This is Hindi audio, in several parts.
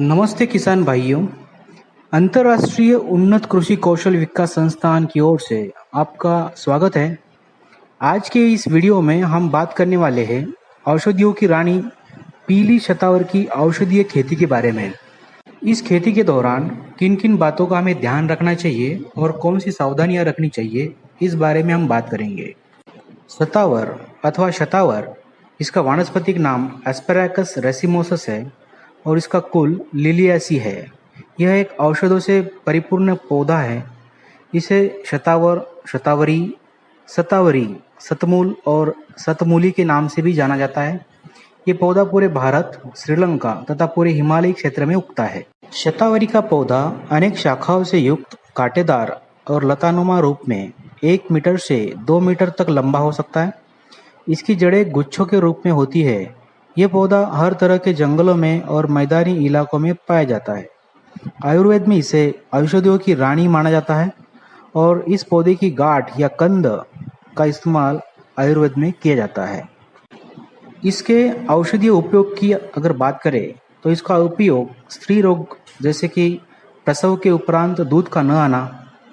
नमस्ते किसान भाइयों। अंतर्राष्ट्रीय उन्नत कृषि कौशल विकास संस्थान की ओर से आपका स्वागत है। आज के इस वीडियो में हम बात करने वाले हैं औषधियों की रानी पीली शतावर की औषधीय खेती के बारे में। इस खेती के दौरान किन किन बातों का हमें ध्यान रखना चाहिए और कौन सी सावधानियां रखनी चाहिए, इस बारे में हम बात करेंगे। शतावर अथवा शतावर, इसका वानस्पतिक नाम एस्पेराकस रेसिमोसस है और इसका कुल लिलियासी है। यह एक औषधों से परिपूर्ण पौधा है। इसे शतावर, शतावरी, सतावरी, सतमूल और सतमूली के नाम से भी जाना जाता है। ये पौधा पूरे भारत, श्रीलंका तथा पूरे हिमालयी क्षेत्र में उगता है। शतावरी का पौधा अनेक शाखाओं से युक्त कांटेदार और लतानुमा रूप में 1 मीटर से 2 मीटर तक लंबा हो सकता है। इसकी जड़ें गुच्छों के रूप में होती है। यह पौधा हर तरह के जंगलों में और मैदानी इलाकों में पाया जाता है। आयुर्वेद में इसे औषधियों की रानी माना जाता है और इस पौधे की गांठ या कंद का इस्तेमाल आयुर्वेद में किया जाता है। इसके औषधीय उपयोग की अगर बात करें तो इसका उपयोग स्त्री रोग जैसे कि प्रसव के उपरांत दूध का न आना,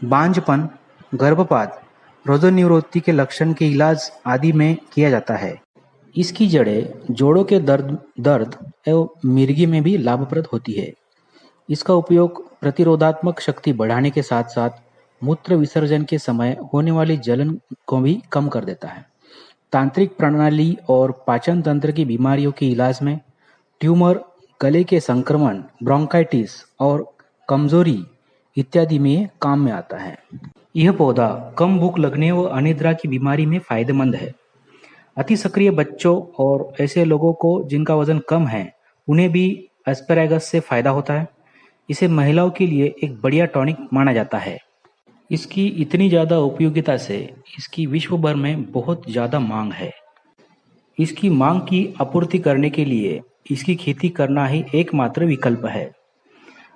बांझपन, गर्भपात, रोगनिवृत्ति के लक्षण के इलाज आदि में किया जाता है। इसकी जड़ें जोड़ों के दर्द एवं मिर्गी में भी लाभप्रद होती है। इसका उपयोग प्रतिरोधात्मक शक्ति बढ़ाने के साथ साथ मूत्र विसर्जन के समय होने वाली जलन को भी कम कर देता है। तांत्रिक प्रणाली और पाचन तंत्र की बीमारियों के इलाज में, ट्यूमर, गले के संक्रमण, ब्रोंकाइटिस और कमजोरी इत्यादि में काम में आता है। यह पौधा कम भूख लगने व अनिद्रा की बीमारी में फायदेमंद है। अति सक्रिय बच्चों और ऐसे लोगों को जिनका वजन कम है, उन्हें भी एस्पेरागस से फायदा होता है। इसे महिलाओं के लिए एक बढ़िया टॉनिक माना जाता है। इसकी इतनी ज़्यादा उपयोगिता से इसकी विश्व भर में बहुत ज़्यादा मांग है। इसकी मांग की आपूर्ति करने के लिए इसकी खेती करना ही एकमात्र विकल्प है।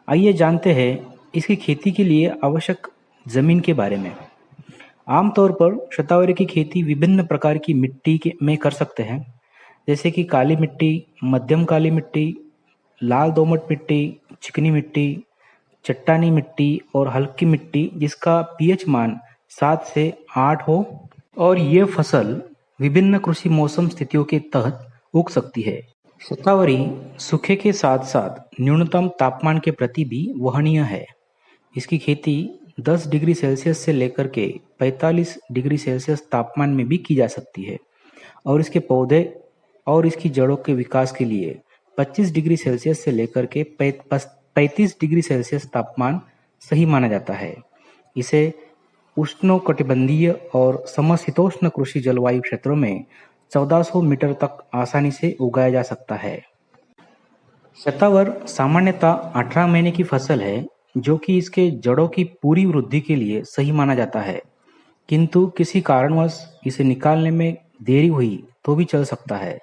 आइए जानते हैं इसकी खेती के लिए आवश्यक जमीन के बारे में। आमतौर पर शतावरी की खेती विभिन्न प्रकार की मिट्टी में कर सकते हैं, जैसे कि काली मिट्टी, मध्यम काली मिट्टी, लाल दोमट मिट्टी, चिकनी मिट्टी, चट्टानी मिट्टी और हल्की मिट्टी जिसका पीएच मान 7 से 8 हो, और ये फसल विभिन्न कृषि मौसम स्थितियों के तहत उग सकती है। शतावरी सूखे के साथ साथ न्यूनतम तापमान के प्रति भी वहनीय है। इसकी खेती 10 डिग्री सेल्सियस से लेकर के 45 डिग्री सेल्सियस तापमान में भी की जा सकती है और इसके पौधे और इसकी जड़ों के विकास के लिए 25 डिग्री सेल्सियस से लेकर के 35 डिग्री सेल्सियस तापमान सही माना जाता है। इसे उष्णकटिबंधीय और समशीतोष्ण कृषि जलवायु क्षेत्रों में 1400 मीटर तक आसानी से उगाया जा सकता है। शतावर सामान्यतः 18 महीने की फसल है, जो कि इसके जड़ों की पूरी वृद्धि के लिए सही माना जाता है, किंतु किसी कारणवश इसे निकालने में देरी हुई तो भी चल सकता है।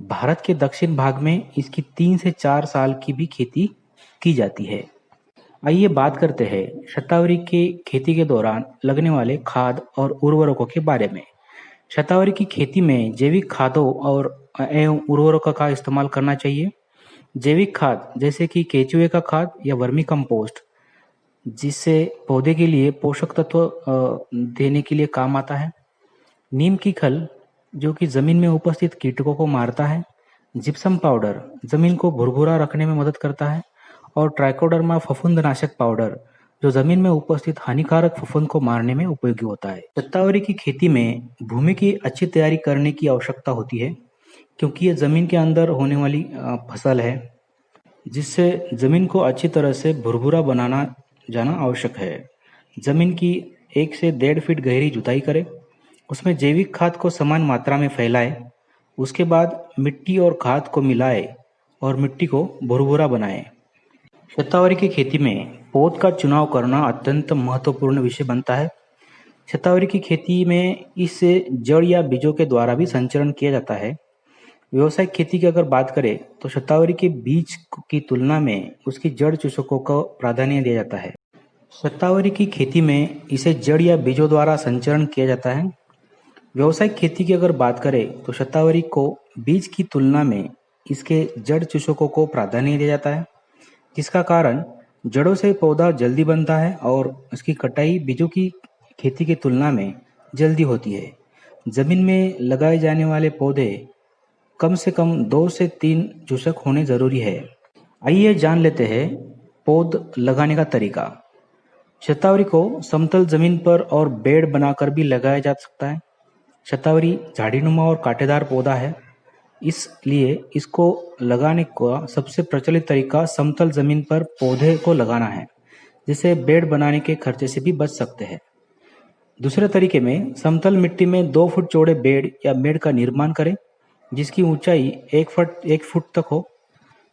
भारत के दक्षिण भाग में इसकी 3 से 4 साल की भी खेती की जाती है। आइए बात करते हैं शतावरी के खेती के दौरान लगने वाले खाद और उर्वरकों के बारे में। शतावरी की खेती में जैविक खादों और एवं उर्वरकों का इस्तेमाल करना चाहिए। जैविक खाद जैसे कि केचुए का खाद या वर्मी कंपोस्ट, जिससे पौधे के लिए पोषक तत्व देने के लिए काम आता है। नीम की खल, जो कि जमीन में उपस्थित कीटकों को मारता है। जिप्सम पाउडर जमीन को भुरभुरा रखने में मदद करता है। और ट्राइकोडर्मा फफूंदनाशक पाउडर, जो जमीन में उपस्थित हानिकारक फफूंद को मारने में उपयोगी होता है। शतावरी की खेती में भूमि की अच्छी तैयारी करने की आवश्यकता होती है, क्योंकि ये जमीन के अंदर होने वाली फसल है, जिससे जमीन को अच्छी तरह से भुरभुरा बनाना जाना आवश्यक है। जमीन की 1 से 1.5 फीट गहरी जुताई करें, उसमें जैविक खाद को समान मात्रा में फैलाएं। उसके बाद मिट्टी और खाद को मिलाएं और मिट्टी को भुरभुरा बनाएं। शतावरी की खेती में पौध का चुनाव करना अत्यंत महत्वपूर्ण विषय बनता है। शतावरी की खेती में इससे जड़ या बीजों के द्वारा भी संचरण किया जाता है। व्यावसायिक खेती की अगर बात करें तो शतावरी के बीज की तुलना में उसकी जड़ चूसकों को प्राधान्य दिया जाता है। शतावरी की खेती में इसे जड़ या बीजों द्वारा संचरण किया जाता है। व्यावसायिक खेती की अगर बात करें तो शतावरी को बीज की तुलना में इसके जड़ चूसकों को प्राधान्य दिया जाता है। जिसका कारण जड़ों से पौधा जल्दी बनता है और उसकी कटाई बीजों की खेती की तुलना में जल्दी होती है। जमीन में लगाए जाने वाले पौधे कम से कम 2 से 3 चूसक होने जरूरी है। आइए जान लेते हैं पौध लगाने का तरीका। शतावरी को समतल जमीन पर और बेड बनाकर भी लगाया जा सकता है। शतावरी झाड़ीनुमा और कांटेदार पौधा है, इसलिए इसको लगाने का सबसे प्रचलित तरीका समतल जमीन पर पौधे को लगाना है, जिससे बेड बनाने के खर्चे से भी बच सकते हैं। दूसरे तरीके में समतल मिट्टी में 2 फुट चौड़े बेड या मेड़ का निर्माण करें, जिसकी ऊंचाई 1 फुट तक हो।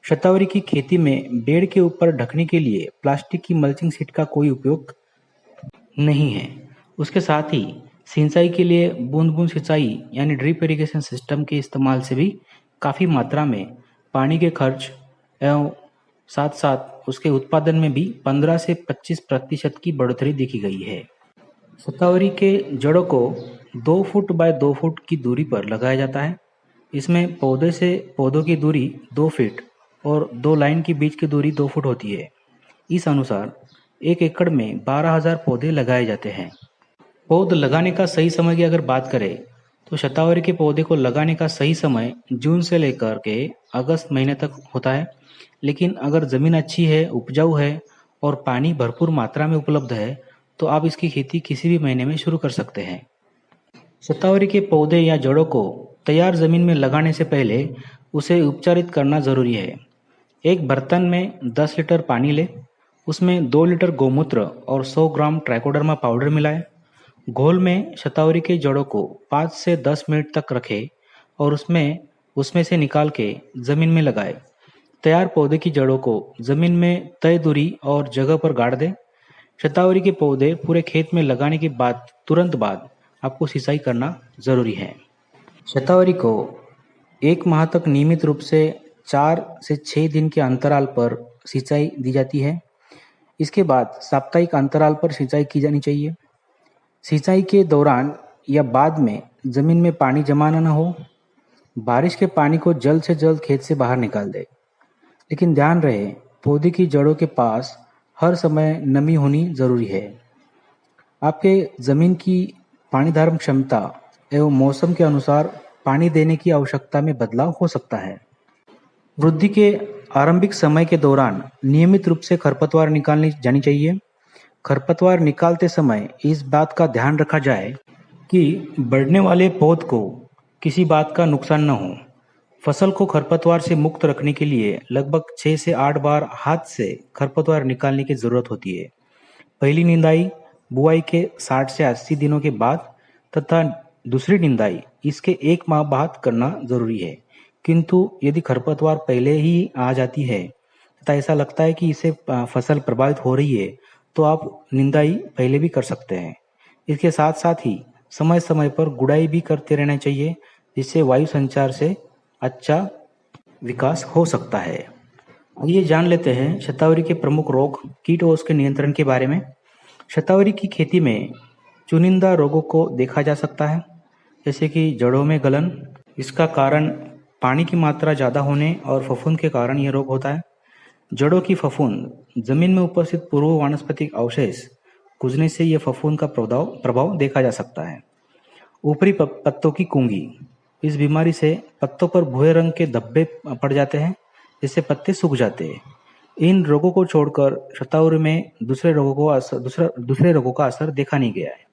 शतावरी की खेती में बेड के ऊपर ढकने के लिए प्लास्टिक की मल्चिंग शीट का कोई उपयोग नहीं है। उसके साथ ही सिंचाई के लिए बूंद बूंद सिंचाई यानी ड्रिप इरिगेशन सिस्टम के इस्तेमाल से भी काफ़ी मात्रा में पानी के खर्च एवं साथ साथ उसके उत्पादन में भी 15 से 25% की बढ़ोतरी देखी गई है। शतावरी के जड़ों को 2 फुट बाय 2 फुट की दूरी पर लगाया जाता है। इसमें पौधे से पौधों की दूरी 2 फीट और 2 लाइन के बीच की दूरी 2 फुट होती है। इस अनुसार 1 एकड़ में 12,000 पौधे लगाए जाते हैं। पौध लगाने का सही समय की अगर बात करें तो शतावरी के पौधे को लगाने का सही समय जून से लेकर के अगस्त महीने तक होता है। लेकिन अगर ज़मीन अच्छी है, उपजाऊ है और पानी भरपूर मात्रा में उपलब्ध है तो आप इसकी खेती किसी भी महीने में शुरू कर सकते हैं। शतावरी के पौधे या जड़ों को तैयार जमीन में लगाने से पहले उसे उपचारित करना जरूरी है। एक बर्तन में 10 लीटर पानी लें, उसमें 2 लीटर गौमूत्र और 100 ग्राम ट्राइकोडर्मा पाउडर मिलाएं। घोल में शतावरी के जड़ों को 5 से 10 मिनट तक रखें और उसमें से निकाल के जमीन में लगाएं। तैयार पौधे की जड़ों को जमीन में तय दूरी और जगह पर गाड़ दें। शतावरी के पौधे पूरे खेत में लगाने के बाद तुरंत बाद आपको सिंचाई करना जरूरी है। शतावरी को 1 माह तक नियमित रूप से 4 से 6 दिन के अंतराल पर सिंचाई दी जाती है। इसके बाद साप्ताहिक अंतराल पर सिंचाई की जानी चाहिए। सिंचाई के दौरान या बाद में जमीन में पानी जमा न हो। बारिश के पानी को जल्द से जल्द खेत से बाहर निकाल दे। लेकिन ध्यान रहे पौधे की जड़ों के पास हर समय नमी होनी जरूरी है। आपके जमीन की पानी धारण क्षमता एवं मौसम के अनुसार पानी देने की आवश्यकता में बदलाव हो सकता है। वृद्धि के आरंभिक समय के दौरान नियमित रूप से खरपतवार निकालनी जानी चाहिए। खरपतवार निकालते समय इस बात का ध्यान रखा जाए कि बढ़ने वाले पौध को किसी बात का नुकसान न हो। फसल को खरपतवार से मुक्त रखने के लिए लगभग 6 से 8 बार हाथ से खरपतवार निकालने की जरूरत होती है। पहली निंदाई बुआई के 60 से 80 दिनों के बाद तथा दूसरी निंदाई इसके 1 माह बाद करना जरूरी है। किंतु यदि खरपतवार पहले ही आ जाती है तथा ऐसा लगता है कि इससे फसल प्रभावित हो रही है तो आप निंदाई पहले भी कर सकते हैं। इसके साथ साथ ही समय समय पर गुड़ाई भी करते रहना चाहिए, जिससे वायु संचार से अच्छा विकास हो सकता है। आइए जान लेते हैं शतावरी के प्रमुख रोग, कीट और उसके नियंत्रण के बारे में। शतावरी की खेती में चुनिंदा रोगों को देखा जा सकता है, जैसे कि जड़ों में गलन। इसका कारण पानी की मात्रा ज़्यादा होने और फफूंद के कारण यह रोग होता है। जड़ों की फफूंद, जमीन में उपस्थित पूर्व वानस्पतिक अवशेष कुचलने से यह फफूंद का प्रभाव देखा जा सकता है। ऊपरी पत्तों की कुंगी, इस बीमारी से पत्तों पर भूरे रंग के धब्बे पड़ जाते हैं, जिससे पत्ते सूख जाते हैं। इन रोगों को छोड़कर शतावरी में दूसरे रोगों का असर देखा नहीं गया है।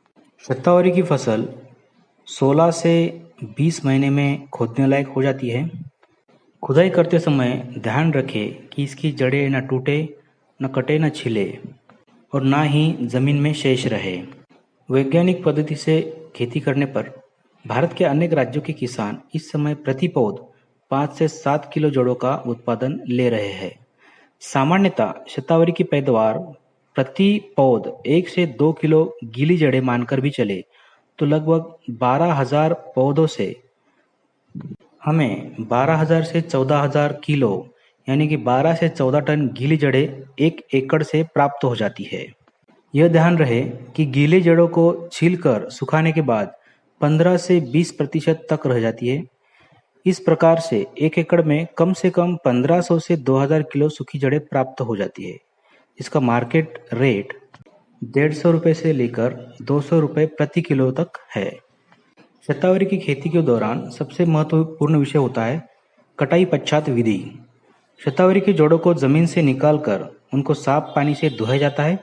शतावरी की फसल 16 से 20 महीने में खोदने लायक हो जाती है। खुदाई करते समय ध्यान रखें कि इसकी जड़ें न टूटे, न कटे, न छिले और ना ही जमीन में शेष रहे। वैज्ञानिक पद्धति से खेती करने पर भारत के अनेक राज्यों के किसान इस समय प्रति पौध 5 से 7 किलो जड़ों का उत्पादन ले रहे हैं। सामान्यतः शतावरी की पैदावार प्रति पौध 1 से 2 किलो गीली जड़ें मानकर भी चले तो लगभग 12,000 पौधों से हमें 12,000 से 14,000 किलो यानी कि 12 से 14 टन गीली जड़ें 1 एकड़ से प्राप्त हो जाती है। यह ध्यान रहे कि गीली जड़ों को छीलकर सुखाने के बाद 15 से 20% तक रह जाती है। इस प्रकार से 1 एकड़ में कम से कम 1500 से 2000 किलो सूखी जड़ें प्राप्त हो जाती है। इसका मार्केट रेट 150 रुपये से लेकर 200 रुपये प्रति किलो तक है। शतावरी की खेती के दौरान सबसे महत्वपूर्ण विषय होता है कटाई पश्चात विधि। शतावरी के जड़ों को जमीन से निकालकर उनको साफ पानी से धोया जाता है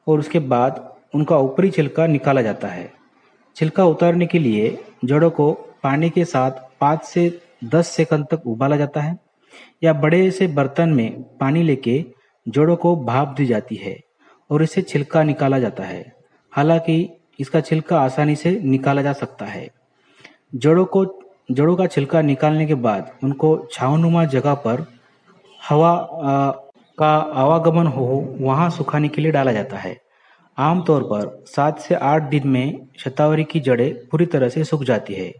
और उसके बाद उनका ऊपरी छिलका निकाला जाता है। छिलका उतारने के लिए जड़ों को पानी के साथ 5 से 10 सेकंड तक उबाला जाता है या बड़े से बर्तन में पानी लेके जड़ों को भाप दी जाती है और इससे छिलका निकाला जाता है। हालांकि इसका छिलका आसानी से निकाला जा सकता है। जड़ों का छिलका निकालने के बाद उनको छावनुमा जगह पर हवा का आवागमन हो वहां सुखाने के लिए डाला जाता है। आमतौर पर 7 से 8 दिन में शतावरी की जड़ें पूरी तरह से सूख जाती है।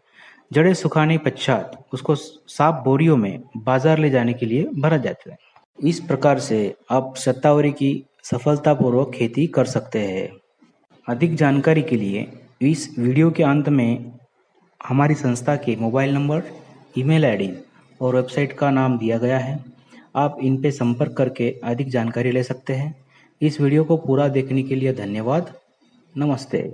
जड़ें सुखाने पश्चात उसको साफ बोरियों में बाजार ले जाने के लिए भरा जाता है। इस प्रकार से आप शतावरी की सफलतापूर्वक खेती कर सकते हैं। अधिक जानकारी के लिए इस वीडियो के अंत में हमारी संस्था के मोबाइल नंबर, ईमेल आईडी और वेबसाइट का नाम दिया गया है। आप इन पे संपर्क करके अधिक जानकारी ले सकते हैं। इस वीडियो को पूरा देखने के लिए धन्यवाद। नमस्ते।